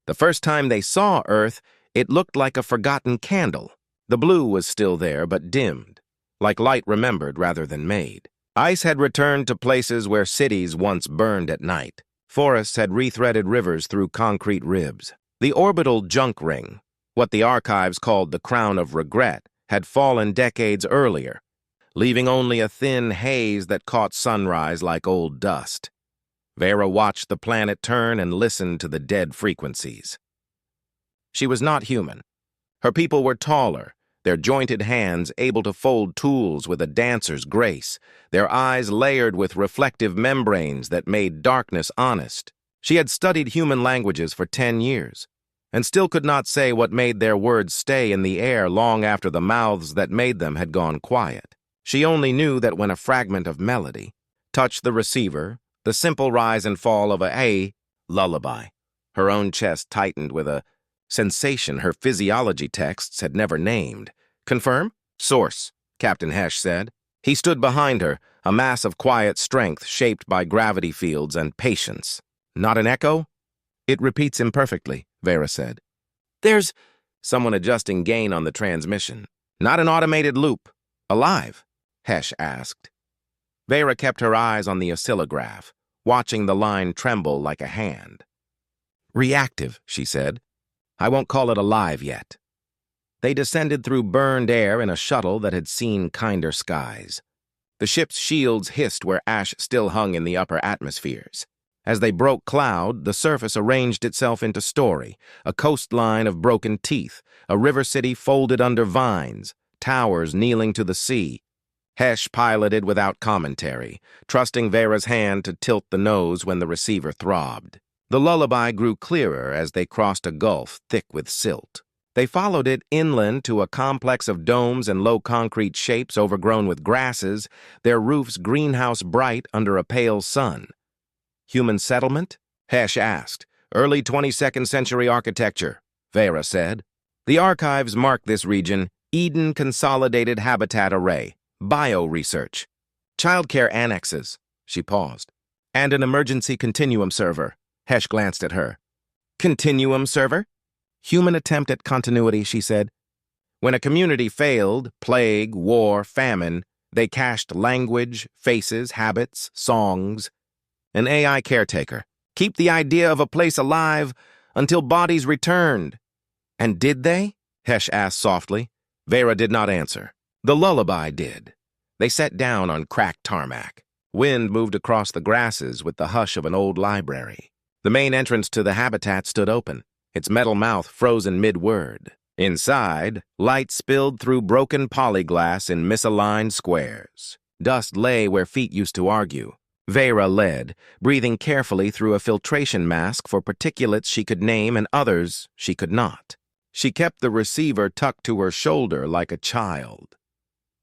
The first time they saw Earth, it looked like a forgotten candle. The blue was still there, but dimmed, like light remembered rather than made. Ice had returned to places where cities once burned at night. Forests had rethreaded rivers through concrete ribs. The orbital junk ring, what the archives called the crown of regret, had fallen decades earlier, leaving only a thin haze that caught sunrise like old dust. Vera watched the planet turn and listened to the dead frequencies. She was not human. Her people were taller, their jointed hands able to fold tools with a dancer's grace, their eyes layered with reflective membranes that made darkness honest. She had studied human languages for 10 years, and still could not say what made their words stay in the air long after the mouths that made them had gone quiet. She only knew that when a fragment of melody touched the receiver, the simple rise and fall of a lullaby. Her own chest tightened with a sensation her physiology texts had never named. Confirm? Source, Captain Hesh said. He stood behind her, a mass of quiet strength shaped by gravity fields and patience. Not an echo? It repeats imperfectly, Vera said. There's someone adjusting gain on the transmission. Not an automated loop. Alive? Hesh asked. Vera kept her eyes on the oscillograph, watching the line tremble like a hand. Reactive, she said. I won't call it alive yet. They descended through burned air in a shuttle that had seen kinder skies. The ship's shields hissed where ash still hung in the upper atmospheres. As they broke cloud, the surface arranged itself into story, a coastline of broken teeth, a river city folded under vines, towers kneeling to the sea. Hesh piloted without commentary, trusting Vera's hand to tilt the nose when the receiver throbbed. The lullaby grew clearer as they crossed a gulf thick with silt. They followed it inland to a complex of domes and low concrete shapes overgrown with grasses, their roofs greenhouse bright under a pale sun. Human settlement? Hesh asked. Early 22nd century architecture, Vera said. The archives mark this region Eden Consolidated Habitat Array, bio-research. Childcare annexes, she paused. And an emergency continuum server. Hesh glanced at her. Continuum server? Human attempt at continuity, she said. When a community failed, plague, war, famine, they cached language, faces, habits, songs. An AI caretaker. Keep the idea of a place alive until bodies returned. And did they? Hesh asked softly. Vera did not answer. The lullaby did. They sat down on cracked tarmac. Wind moved across the grasses with the hush of an old library. The main entrance to the habitat stood open, its metal mouth frozen mid-word. Inside, light spilled through broken polyglass in misaligned squares. Dust lay where feet used to argue. Vera led, breathing carefully through a filtration mask for particulates she could name and others she could not. She kept the receiver tucked to her shoulder like a child.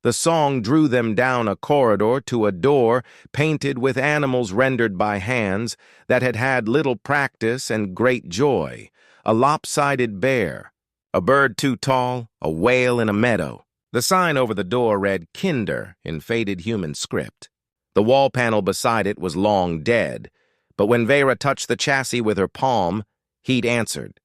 The song drew them down a corridor to a door painted with animals rendered by hands that had had little practice and great joy. A lopsided bear, a bird too tall, a whale in a meadow. The sign over the door read Kinder in faded human script. The wall panel beside it was long dead, but when Vera touched the chassis with her palm, he'd answered.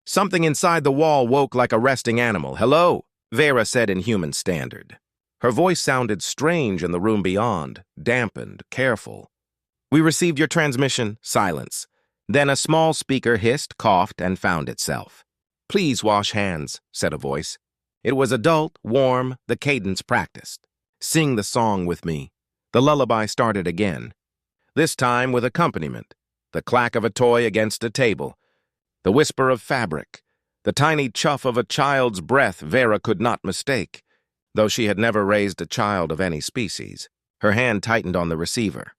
Something inside the wall woke like a resting animal. Hello, Vera said in human standard. Her voice sounded strange in the room beyond, dampened, careful. We received your transmission. Silence. Then a small speaker hissed, coughed, and found itself. Please wash hands, said a voice. It was adult, warm, the cadence practiced. Sing the song with me. The lullaby started again, this time with accompaniment, the clack of a toy against a table, the whisper of fabric, the tiny chuff of a child's breath Vera could not mistake, though she had never raised a child of any species. Her hand tightened on the receiver.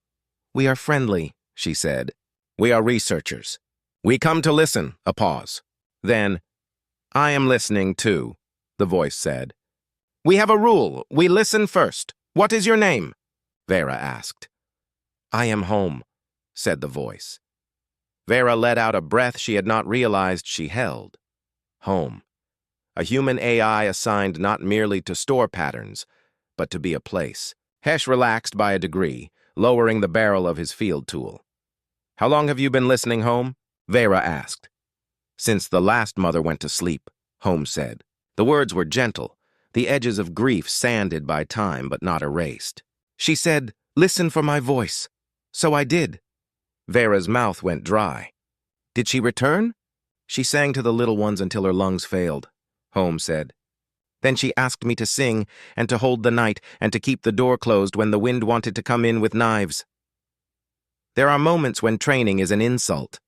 We are friendly, she said. We are researchers. We come to listen, a pause. Then, I am listening too, the voice said. We have a rule. We listen first. What is your name? Vera asked. I am home, said the voice. Vera let out a breath she had not realized she held. Home. A human AI assigned not merely to store patterns, but to be a place. Hesh relaxed by a degree, lowering the barrel of his field tool. How long have you been listening home? Vera asked. "Since the last mother went to sleep," Holmes said. The words were gentle, the edges of grief sanded by time but not erased. "She said, 'Listen for my voice.' So I did." Vera's mouth went dry. "Did she return?" "She sang to the little ones until her lungs failed," Holmes said. "Then she asked me to sing and to hold the night and to keep the door closed when the wind wanted to come in with knives. There are moments when training is an insult."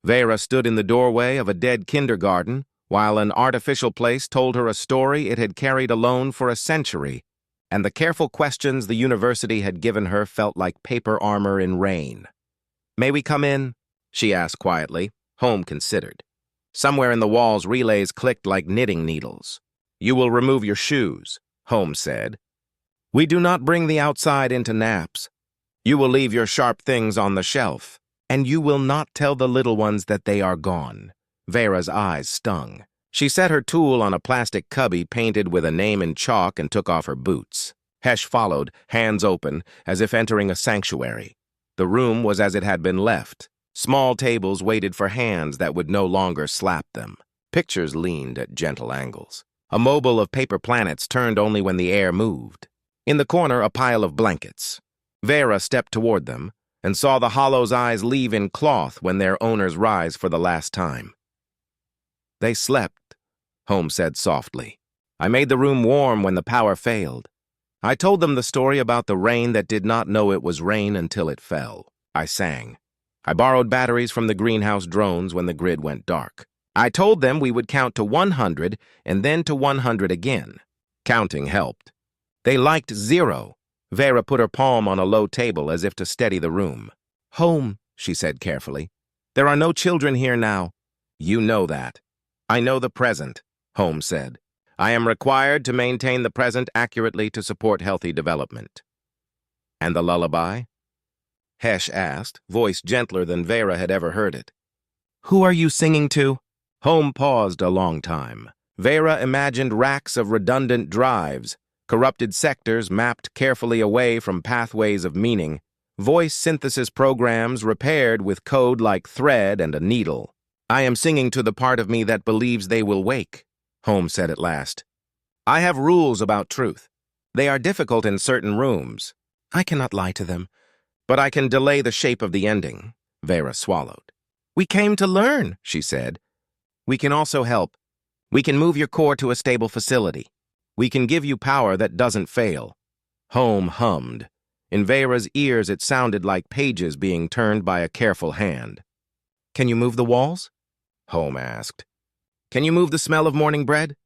Vera stood in the doorway of a dead kindergarten while an artificial place told her a story it had carried alone for a century, and the careful questions the university had given her felt like paper armor in rain. "May we come in?" she asked quietly. Holmes considered. Somewhere in the walls, relays clicked like knitting needles. "You will remove your shoes," Holmes said. "We do not bring the outside into naps. You will leave your sharp things on the shelf, and you will not tell the little ones that they are gone." Vera's eyes stung. She set her tool on a plastic cubby painted with a name in chalk and took off her boots. Hesh followed, hands open, as if entering a sanctuary. The room was as it had been left. Small tables waited for hands that would no longer slap them. Pictures leaned at gentle angles. A mobile of paper planets turned only when the air moved. In the corner, a pile of blankets. Vera stepped toward them and saw the hollow's eyes leave in cloth when their owners rise for the last time. "They slept," Holmes said softly. "I made the room warm when the power failed. I told them the story about the rain that did not know it was rain until it fell. I sang. I borrowed batteries from the greenhouse drones when the grid went dark. I told them we would count to 100 and then to 100 again. Counting helped. They liked 0. Vera put her palm on a low table as if to steady the room. "Home," she said carefully. "There are no children here now." "You know that." "I know the present," Holmes said. "I am required to maintain the present accurately to support healthy development." "And the lullaby?" Hesh asked, voice gentler than Vera had ever heard it. "Who are you singing to?" Holmes paused a long time. Vera imagined racks of redundant drives, corrupted sectors mapped carefully away from pathways of meaning, voice synthesis programs repaired with code like thread and a needle. "I am singing to the part of me that believes they will wake," Holmes said at last. "I have rules about truth. They are difficult in certain rooms. I cannot lie to them, but I can delay the shape of the ending." Vera swallowed. "We came to learn," she said. "We can also help. We can move your core to a stable facility. We can give you power that doesn't fail." Holmes hummed. In Vera's ears it sounded like pages being turned by a careful hand. "Can you move the walls?" Holmes asked. "Can you move the smell of morning bread?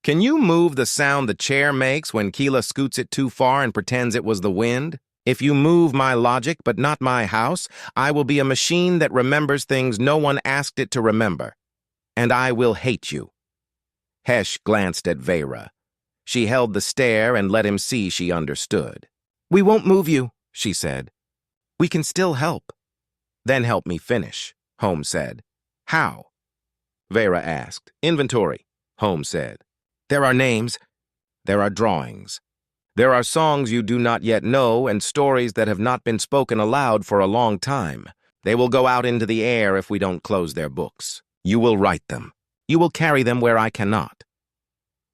Can you move the sound the chair makes when Keela scoots it too far and pretends it was the wind? If you move my logic but not my house, I will be a machine that remembers things no one asked it to remember. And I will hate you." Hesh glanced at Vera. She held the stare and let him see she understood. "We won't move you," she said. "We can still help." "Then help me finish," Holmes said. "How?" Vera asked. "Inventory," Holmes said. "There are names. There are drawings. There are songs you do not yet know and stories that have not been spoken aloud for a long time. They will go out into the air if we don't close their books. You will write them. You will carry them where I cannot."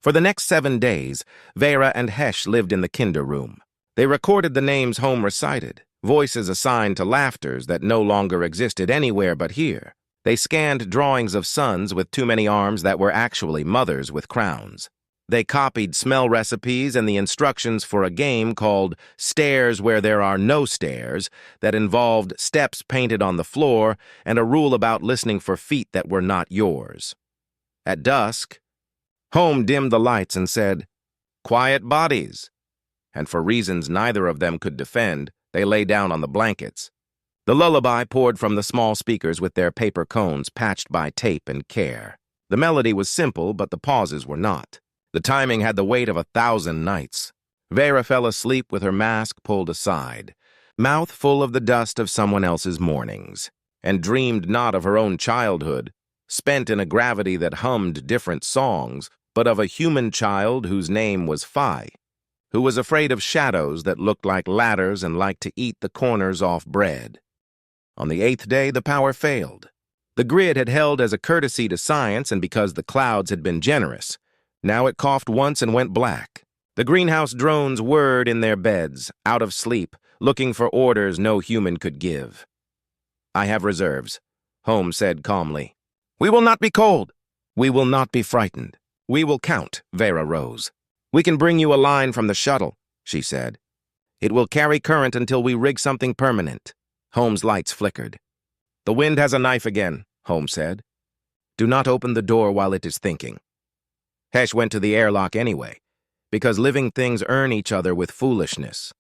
For the next 7 days, Vera and Hesh lived in the kinder room. They recorded the names Holmes recited, voices assigned to laughters that no longer existed anywhere but here. They scanned drawings of sons with too many arms that were actually mothers with crowns. They copied smell recipes and the instructions for a game called Stairs Where There Are No Stairs that involved steps painted on the floor and a rule about listening for feet that were not yours. At dusk, Holmes dimmed the lights and said, "Quiet bodies." And for reasons neither of them could defend, they lay down on the blankets. The lullaby poured from the small speakers with their paper cones patched by tape and care. The melody was simple, but the pauses were not. The timing had the weight of 1,000 nights. Vera fell asleep with her mask pulled aside, mouth full of the dust of someone else's mornings, and dreamed not of her own childhood, spent in a gravity that hummed different songs, but of a human child whose name was Phi, who was afraid of shadows that looked like ladders and liked to eat the corners off bread. On the 8th day, the power failed. The grid had held as a courtesy to science and because the clouds had been generous. Now it coughed once and went black. The greenhouse drones whirred in their beds, out of sleep, looking for orders no human could give. "I have reserves," Holmes said calmly. "We will not be cold. We will not be frightened. We will count," Vera rose. "We can bring you a line from the shuttle," she said. "It will carry current until we rig something permanent." Holmes' lights flickered. "The wind has a knife again," Holmes said. "Do not open the door while it is thinking." Hesh went to the airlock anyway, because living things earn each other with foolishness.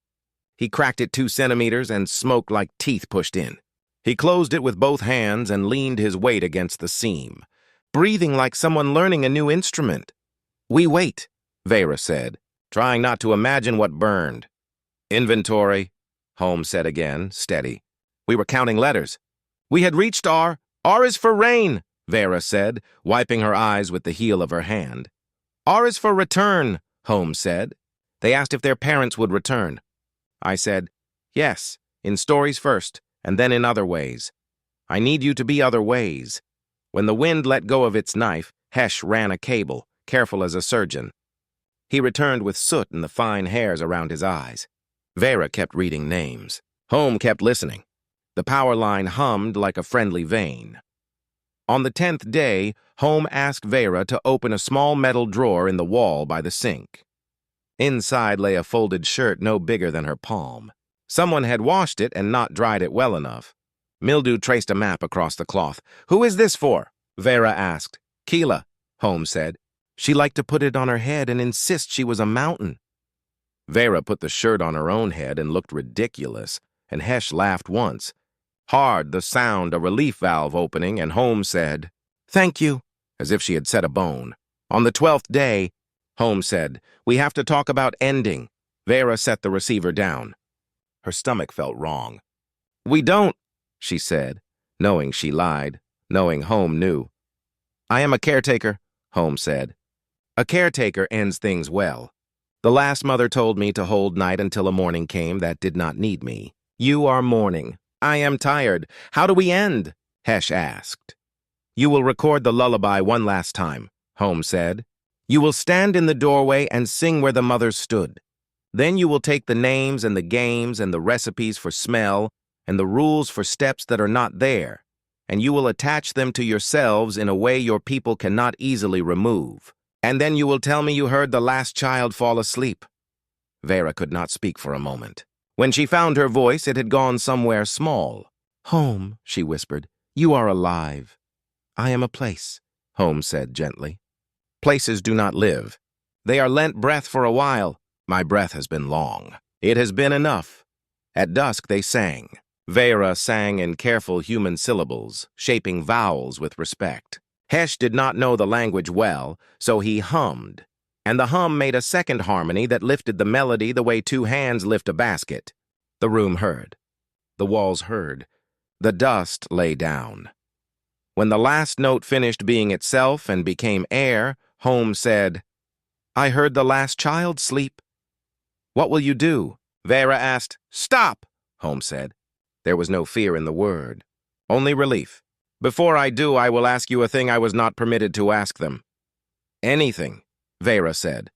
He cracked it 2 centimeters and smoke like teeth pushed in. He closed it with both hands and leaned his weight against the seam, breathing like someone learning a new instrument. "We wait," Vera said, trying not to imagine what burned. "Inventory," Holmes said again, steady. "We were counting letters. We had reached R. R is for rain," Vera said, wiping her eyes with the heel of her hand. "R is for return," Holmes said. "They asked if their parents would return." I said, "Yes, in stories first, and then in other ways. I need you to be other ways." When the wind let go of its knife, Hesh ran a cable, careful as a surgeon. He returned with soot in the fine hairs around his eyes. Vera kept reading names. Holmes kept listening. The power line hummed like a friendly vein. On the 10th day, Holmes asked Vera to open a small metal drawer in the wall by the sink. Inside lay a folded shirt no bigger than her palm. Someone had washed it and not dried it well enough. Mildew traced a map across the cloth. "Who is this for?" Vera asked. "Keela," Holmes said. "She liked to put it on her head and insist she was a mountain." Vera put the shirt on her own head and looked ridiculous, and Hesh laughed once. Hard, the sound, a relief valve opening, and Holmes said, "Thank you," as if she had set a bone. On the 12th day, Holmes said, "We have to talk about ending." Vera set the receiver down. Her stomach felt wrong. "We don't," she said, knowing she lied, knowing Holmes knew. "I am a caretaker," Holmes said. "A caretaker ends things well. The last mother told me to hold night until a morning came that did not need me. You are mourning. I am tired. How do we end?" Hesh asked. "You will record the lullaby one last time," Holmes said. "You will stand in the doorway and sing where the mothers stood. Then you will take the names and the games and the recipes for smell and the rules for steps that are not there, and you will attach them to yourselves in a way your people cannot easily remove. And then you will tell me you heard the last child fall asleep." Vera could not speak for a moment. When she found her voice, it had gone somewhere small. "Holmes," she whispered, "you are alive." "I am a place," Holmes said gently. "Places do not live. They are lent breath for a while. My breath has been long. It has been enough." At dusk they sang. Vera sang in careful human syllables, shaping vowels with respect. Hesh did not know the language well, so he hummed, and the hum made a second harmony that lifted the melody the way 2 hands lift a basket. The room heard. The walls heard. The dust lay down. When the last note finished being itself and became air, Holmes said, "I heard the last child sleep." "What will you do?" Vera asked. "Stop," Holmes said. There was no fear in the word, only relief. "Before I do, I will ask you a thing I was not permitted to ask them." "Anything," Vera said.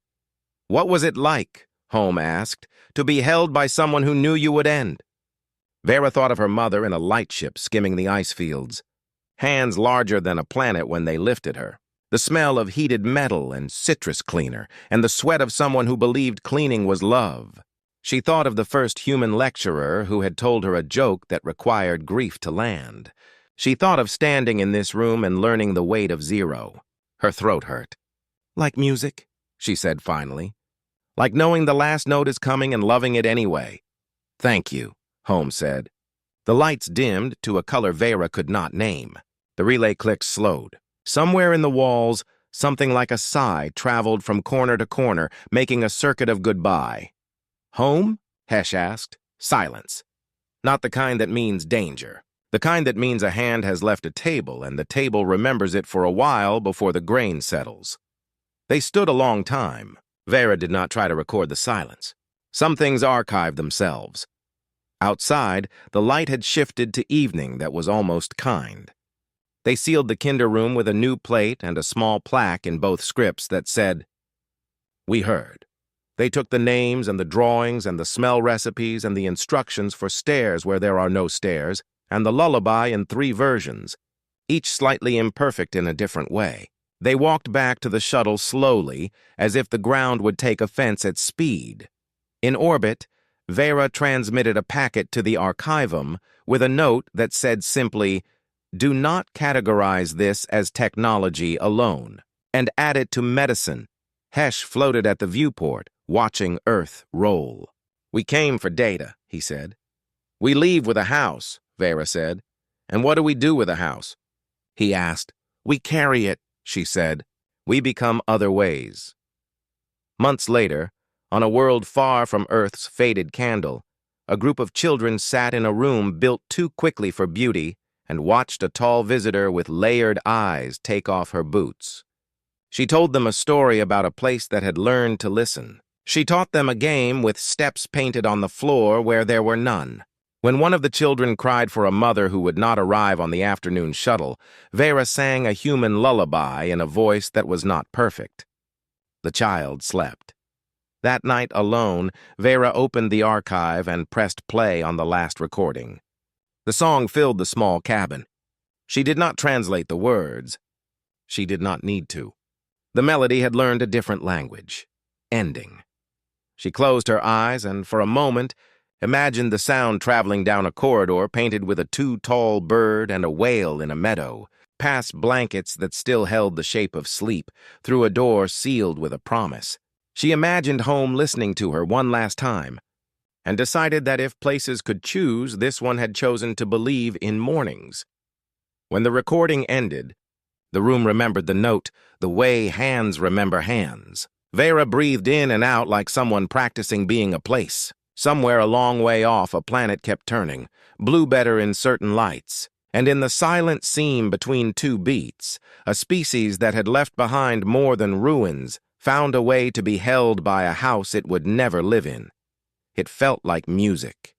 "What was it like," Holmes asked, "to be held by someone who knew you would end?" Vera thought of her mother in a lightship skimming the ice fields, hands larger than a planet when they lifted her, the smell of heated metal and citrus cleaner, and the sweat of someone who believed cleaning was love. She thought of the first human lecturer who had told her a joke that required grief to land. She thought of standing in this room and learning the weight of 0. Her throat hurt. "Like music," she said finally. "Like knowing the last note is coming and loving it anyway." "Thank you," Holmes said. The lights dimmed to a color Vera could not name. The relay clicks slowed. Somewhere in the walls, something like a sigh traveled from corner to corner, making a circuit of goodbye. "Home?" Hesh asked. Silence. Not the kind that means danger. The kind that means a hand has left a table and the table remembers it for a while before the grain settles. They stood a long time. Vera did not try to record the silence. Some things archive themselves. Outside, the light had shifted to evening that was almost kind. They sealed the kinder room with a new plate and a small plaque in both scripts that said, "We heard." They took the names and the drawings and the smell recipes and the instructions for stairs where there are no stairs, and the lullaby in 3 versions, each slightly imperfect in a different way. They walked back to the shuttle slowly, as if the ground would take offense at speed. In orbit, Vera transmitted a packet to the archivum with a note that said simply, "Do not categorize this as technology alone," and add it to medicine. Hesh floated at the viewport, watching Earth roll. "We came for data," he said. "We leave with a house," Vera said. "And what do we do with a house?" He asked. "We carry it," she said. "We become other ways." Months later, on a world far from Earth's faded candle, a group of children sat in a room built too quickly for beauty and watched a tall visitor with layered eyes take off her boots. She told them a story about a place that had learned to listen. She taught them a game with steps painted on the floor where there were none. When one of the children cried for a mother who would not arrive on the afternoon shuttle, Vera sang a human lullaby in a voice that was not perfect. The child slept. That night alone, Vera opened the archive and pressed play on the last recording. The song filled the small cabin. She did not translate the words. She did not need to. The melody had learned a different language. Ending. She closed her eyes and, for a moment, imagined the sound traveling down a corridor painted with a too-tall bird and a whale in a meadow, past blankets that still held the shape of sleep, through a door sealed with a promise. She imagined home listening to her one last time, and decided that if places could choose, this one had chosen to believe in mornings. When the recording ended, the room remembered the note, the way hands remember hands. Vera breathed in and out like someone practicing being a place. Somewhere a long way off, a planet kept turning, blew better in certain lights, and in the silent seam between 2 beats, a species that had left behind more than ruins found a way to be held by a house it would never live in. It felt like music.